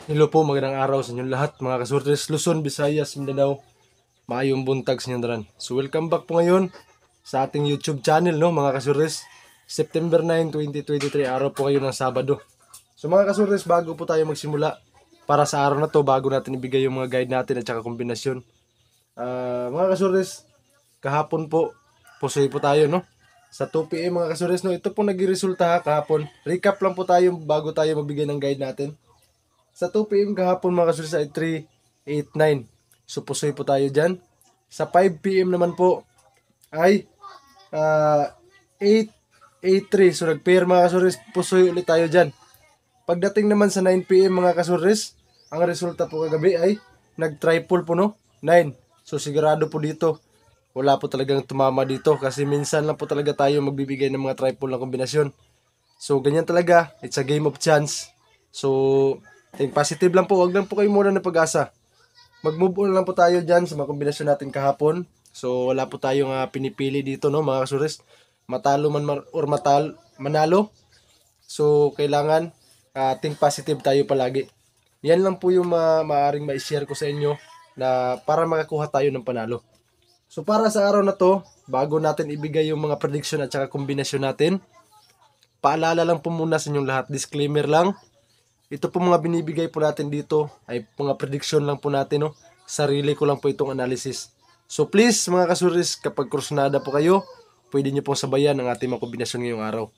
Hello po, magandang araw sa inyong lahat, mga kasurtes, Luzon, Visayas, Mindanao. Maayong buntag sa inyong daran. So welcome back po ngayon sa ating YouTube channel, no, mga kasurtes. September 9, 2023, araw po ngayon ng Sabado. So mga kasurtes, bago po tayo magsimula, para sa araw na to, bago natin ibigay yung mga guide natin at saka kombinasyon. Mga kasurtes, kahapon po, pusoy po tayo, no? Sa 2 PM mga kasurtes, no, ito po nagresulta kahapon. Recap lang po tayo bago tayo magbigay ng guide natin. Sa 2 PM kahapon mga kasursa ay 389. So pusoy po tayo dyan. Sa 5 PM naman po ay 883. So nag-pair mga kasuris, pusoy ulit tayo dyan. Pagdating naman sa 9 PM mga kasuris, ang resulta po kagabi ay nag-triple po, no? 9. So sigurado po dito, wala po talagang tumama dito kasi minsan lang po talaga tayo magbibigay ng mga triple na kombinasyon. So ganyan talaga, it's a game of chance. So think positive lang po, wag lang po kayo muna ng pag-asa. Mag-move on lang po tayo dyan sa mga kombinasyon natin kahapon. So wala po tayong pinipili dito, no, mga kasuris. Matalo man or manalo. So kailangan think positive tayo palagi. Yan lang po yung maaring ma-share ko sa inyo na para makakuha tayo ng panalo. So para sa araw na to, bago natin ibigay yung mga prediction at saka kombinasyon natin, paalala lang po muna sa inyong lahat, disclaimer lang. Ito po mga binibigay po natin dito ay mga prediction lang po natin, no. Sarili ko lang po itong analysis. So please mga kasuris, kapag kursunada po kayo, pwede nyo pong sabayan ang ating mga kombinasyon ngayong araw.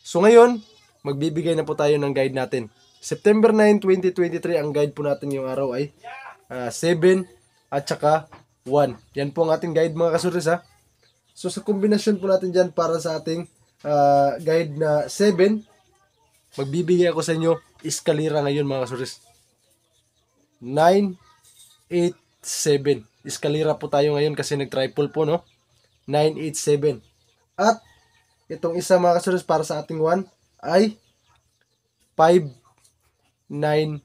So ngayon, magbibigay na po tayo ng guide natin. September 9, 2023, ang guide po natin ngayong araw ay 7 at saka 1. Yan po ang ating guide mga kasuris, ha. So sa kombinasyon po natin dyan para sa ating guide na 7, magbibigay ako sa inyo eskalira ngayon mga kasuris. 9, 8, 7. Eskalira po tayo ngayon kasi nag-triple po, no? 9, 8, 7. At itong isa mga kasuris para sa ating 1 ay 5, 9,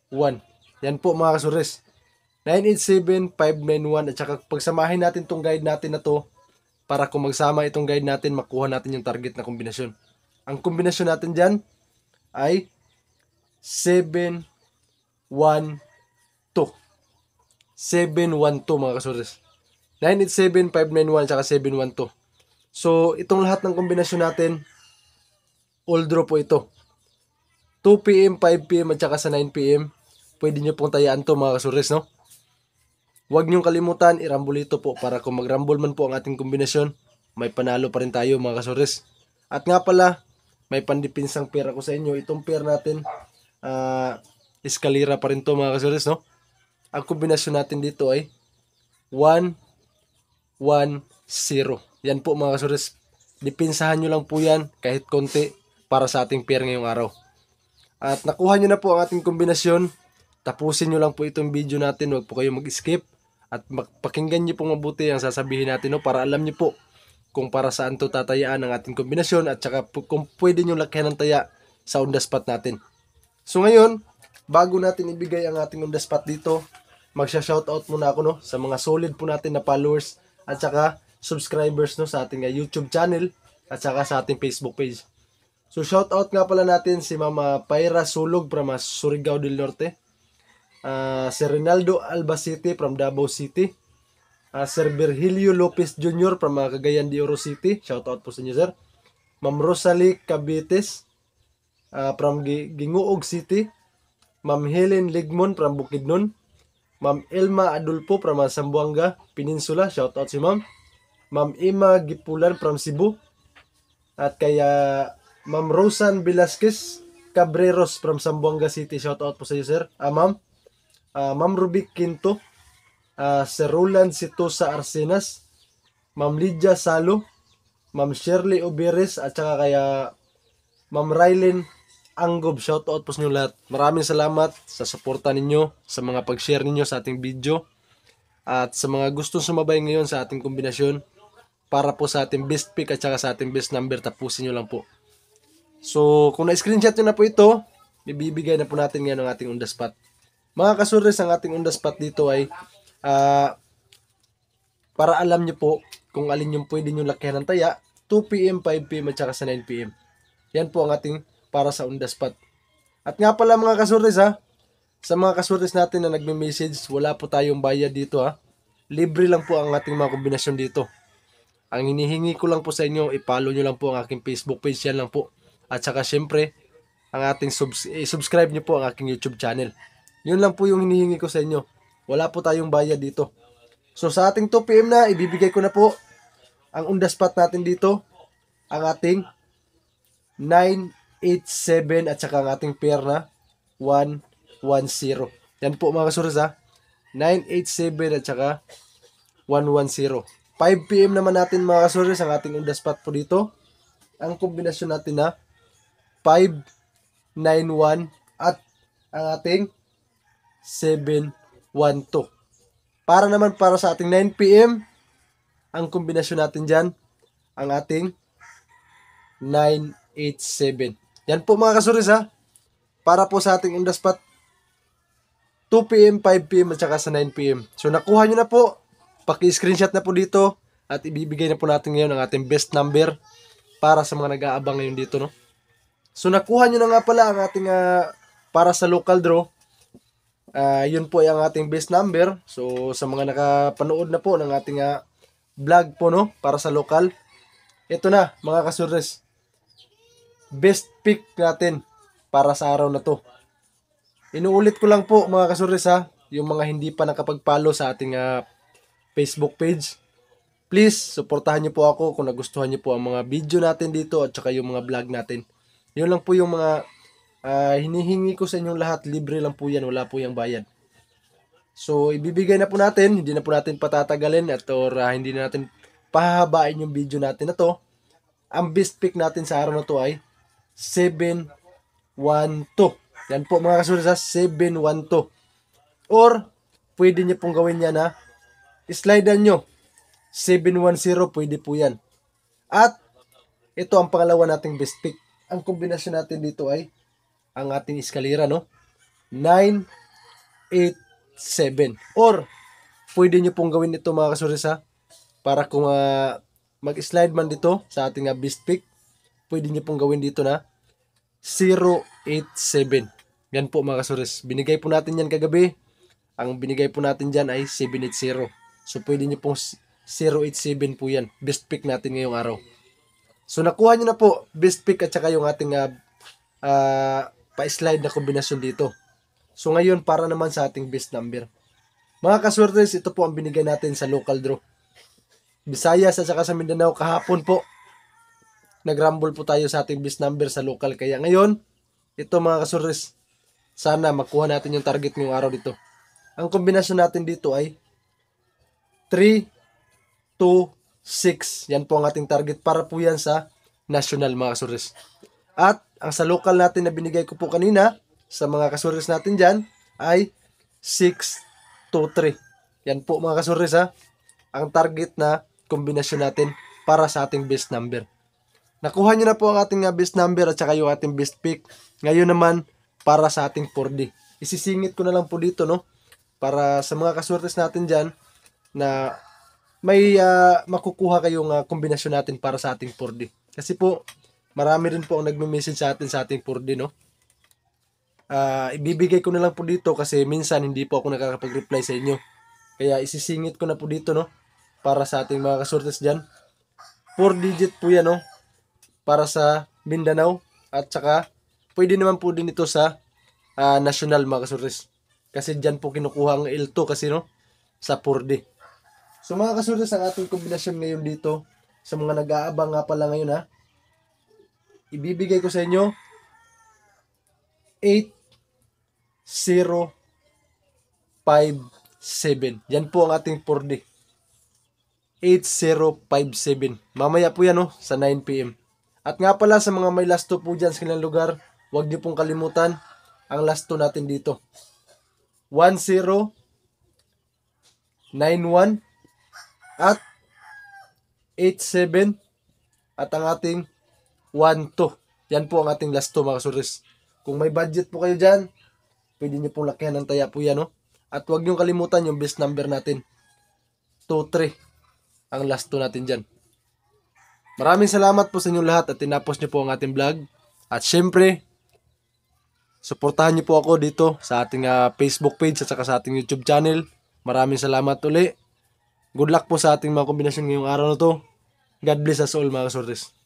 1. Yan po mga kasuris. 9, 8, 7, 5, 9, 1. At saka pagsamahin natin itong guide natin na to para kung magsama itong guide natin, makuha natin yung target na kombinasyon. Ang kombinasyon natin dyan ay 7, 1, 2. 7, 1, 2 mga kasuris. 9, 8, 7, 5, 9, 1, saka 7, 1, 2. So, itong lahat ng kombinasyon natin, all draw po ito. 2 PM, 5 PM, at saka sa 9 PM, pwede nyo pong tayaan to mga kasuris, no? Huwag nyong kalimutan, i-rumble ito po para kung mag-rumble man po ang ating kombinasyon, may panalo pa rin tayo mga kasuris. At nga pala, may pandipinsang pair ako sa inyo. Itong pair natin, eskalira pa rin to mga kasuris, no? Ang kombinasyon natin dito ay 1, 1, 0. Yan po mga kasuris. Dipinsahan nyo lang po yan kahit konti para sa ating pair ngayong araw. At nakuha nyo na po ang ating kombinasyon. Tapusin nyo lang po itong video natin. Huwag po kayo mag-skip. At pakinggan nyo po mabuti ang sasabihin natin, no? Para alam nyo po kung para saan to tatayaan ang ating kombinasyon at saka kung pwede nyo lakihan ng taya sa on the spot natin. So ngayon, bago natin ibigay ang ating on the spot dito, magsha-shoutout muna ako, no, sa mga solid po natin na followers at saka subscribers, no, sa ating YouTube channel at saka sa ating Facebook page. So shoutout nga pala natin si Mama Paira Sulog from Surigao del Norte, si Rinaldo Albacete from Davao City, Sir Virgilio Lopez Jr. from Cagayan de Oro City, shoutout po sa inyo sir. Ma'am Rosalie Cabites from Gingoog City, Ma'am Helen Ligmon from Bukidnon, Ma'am Elma Adulfo from Zamboanga Peninsula, shoutout si Ma'am. Ma'am Emma Gipulan from Cebu, at kaya Ma'am Rosan Velasquez Cabreros from Zamboanga City, shoutout po sa iyo sir. Ma'am Ma'am Rubic Quinto, Sir Roland Sitosa Arsenas, Ma'am Lydia Salo, Ma'am Shirley Oberes, at saka kaya Ma'am Rylen Anggob, shoutout po sa inyo lahat. Maraming salamat sa suporta ninyo, sa mga pag-share ninyo sa ating video, at sa mga gustong sumabay ngayon sa ating kombinasyon para po sa ating best pick at saka sa ating best number, tapusin nyo lang po. So kung na-screenshot nyo na po ito, ibibigay na po natin ngayon ang ating on the spot. Mga kasuris, ang ating on the spot dito ay para alam nyo po kung alin yung pwede nyo lakihan ng taya, 2 PM, 5 PM, at saka sa 9 PM. Yan po ang ating para sa on the spot. At nga pala mga kasuris, Sa mga kasurres natin na nagme-message, wala po tayong bayad dito ha. Libre lang po ang ating mga kombinasyon dito. Ang hinihingi ko lang po sa inyo, i-follow nyo lang po ang aking Facebook page, yan lang po. At saka syempre, ang ating subscribe nyo po ang aking YouTube channel. Yun lang po yung hinihingi ko sa inyo. Wala po tayong bayad dito. So sa ating 2 PM na, ibibigay ko na po ang on the spot natin dito, ang ating 987 at saka ang ating pair na 110. Yan po mga kasurres ha. 987 at saka 110. 5 PM naman natin mga kasurres ang ating on the spot po dito. Ang kombinasyon natin na 591 at ang ating 712. Para sa ating 9 PM, ang kombinasyon natin dyan, ang ating 987. Yan po mga kasurres ha. Para po sa ating on the spot, 2 PM, 5 PM at saka sa 9 PM. So nakuha nyo na po. Paki-screenshot na po dito at ibibigay na po natin ngayon ang ating best number para sa mga nag-aabang ngayon dito, no? So nakuha nyo na nga pala ang ating para sa local draw. Yun po ay ang ating best number. So sa mga nakapanood na po ng ating vlog po, no, para sa local, ito na mga kasurres, best pick natin para sa araw na to. Inuulit ko lang po mga kasurres ha, yung mga hindi pa nakapag-follow sa ating Facebook page, please suportahan niyo po ako kung nagustuhan niyo po ang mga video natin dito at saka yung mga vlog natin. Yun lang po yung mga hinihingi ko sa inyong lahat. Libre lang po yan, wala po yung bayad. So ibibigay na po natin, hindi na po natin patatagalin at hindi na natin pahahabain yung video natin na to. Ang best pick natin sa araw na to ay 712. Yan po mga kasurres, 712. Or pwede niyo pong gawin yan na slidean nyo 710, pwede po yan. At ito ang pangalawa nating best pick. Ang kombinasyon natin dito ay ang ating eskalera, no, 987. Or pwede nyo pong gawin ito mga kasurres ha, para kung mag-slide man dito sa ating best pick, pwede nyo pong gawin dito na 087. Yan po mga kasurres, binigay po natin yan kagabi. Ang binigay po natin dyan ay 780. So pwede nyo pong 087 po yan. Best pick natin ngayong araw. So nakuha nyo na po best pick at saka yung ating pa-slide na kombinasyon dito. So ngayon para naman sa ating best number. Mga kasurres, ito po ang binigay natin sa local draw. Visayas at saka sa Mindanao kahapon po. Nag-rumble po tayo sa ating best number sa local. Kaya ngayon, ito mga kasurres, sana makuha natin yung target ngayong araw dito. Ang kombinasyon natin dito ay 3, 2, 6. Yan po ang ating target para po yan sa national mga kasurres. At ang sa local natin na binigay ko po kanina sa mga kasurres natin dyan ay 6, 2, 3. Yan po mga kasurres ha, ang target na kombinasyon natin para sa ating best number. Nakuha nyo na po ang ating best number at saka yung ating best pick. Ngayon naman para sa ating 4D. Isisingit ko na lang po dito, no, para sa mga kasurres natin dyan na may makukuha kayong kombinasyon natin para sa ating 4D. Kasi po, marami rin po ang nagme-message sa atin sa ating 4D, no? Ibibigay ko na lang po dito kasi minsan hindi po ako nakakapag-reply sa inyo. Kaya isisingit ko na po dito, no? Para sa ating mga kasurtes dyan. 4 digit po yan, no? Para sa Mindanao. At saka, pwede naman po din ito sa national mga kasurtes. Kasi dyan po kinukuha ang L2 kasi, no? Sa 4D. So mga kasurtes, ang ating kombinasyon ngayon dito sa mga nag-aabang nga pala ngayon ha, ibibigay ko sa inyo 8057. Yan po ang ating 4D. 8057. Mamaya po yan, no, sa 9 PM. At nga pala sa mga may last 2 po dyan sa kanilang lugar, huwag niyo pong kalimutan ang last 2 natin dito. 1091 at 87 at ang ating 12. Yan po ang ating last 2 mga kasurres. Kung may budget po kayo dyan, pwede nyo pong lakihan ng taya po yan, no? At huwag nyo kalimutan yung best number natin. 2-3 ang last 2 natin dyan. Maraming salamat po sa inyong lahat at tinapos nyo po ang ating vlog. At syempre, Suportahan niyo po ako dito sa ating Facebook page at saka sa ating YouTube channel. Maraming salamat uli. Good luck po sa ating mga kombinasyon ngayong araw na to. God bless us all mga kasordes.